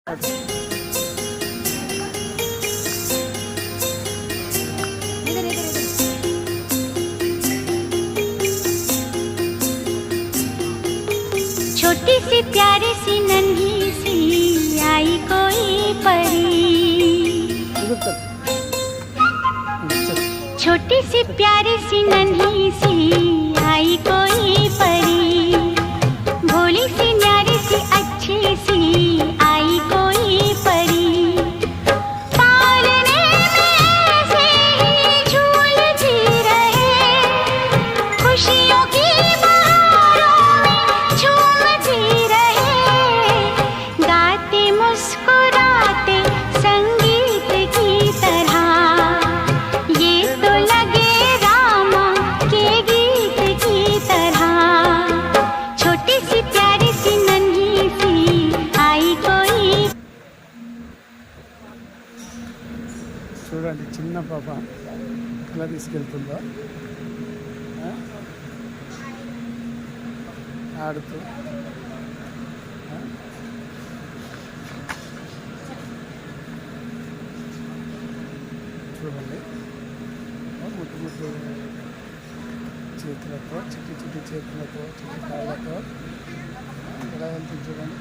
छोटी सी प्यारी सी नन्ही सी आई कोई परी, छोटी सी प्यारी सी नन्ही सी आई कोई परी, भोली सी न्यारी सी अच्छी सी आई कोई परी, पालने में ऐसे ही झूलती रहे, खुशियों की बहारों में झूमती रहे, गाते मुस्कुराते संगीत की तरह, ये तो लगे रामा के गीत की तरह, छोटी सी प्यारी सी नन्ही सी आई कोई। చూడండి చిన్న పాప ఎలా తీసుకెళ్తుందో ఆడుతూ. చూడండి ముట్టు ముట్టు చేతులతో, చిట్టి చిట్టి చేతులతో, చిట్టి కాళ్ళతో ఎలా వెళ్తుంది చూడండి.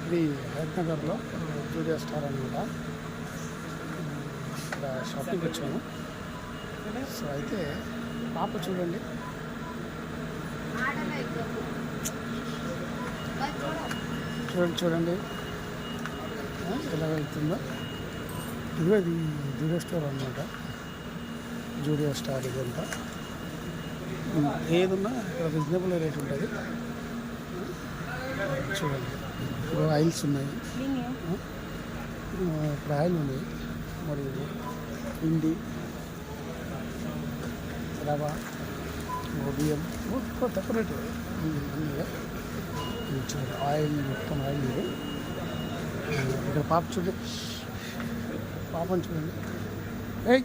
ఇది హైదరాబాద్లో జూడియో స్టార్ అనమాట. ఇక్కడ షాపింగ్కి వచ్చాము. సో అయితే పాప చూడండి చూడండి ఎలా వెళ్తుందో. ఇదిగో ఇది జూడియో స్టోర్ అనమాట. జూడియో స్టార్ ఇదంతా ఏదున్నా ఇక్కడ రీజనబుల్ రేట్ ఉంటుంది. చూడండి ఇప్పుడు ఆయిల్స్ ఉన్నాయి, ఇప్పుడు ఆయిల్ ఉన్నాయి, మరియు పిండి, రవ, బియ్యం తక్కువ రేటు చూడండి. ఆయిల్ మొత్తం ఆయిల్ ఇది. ఇక్కడ పాప చూడండి, పాపని చూడండి. ఏయ్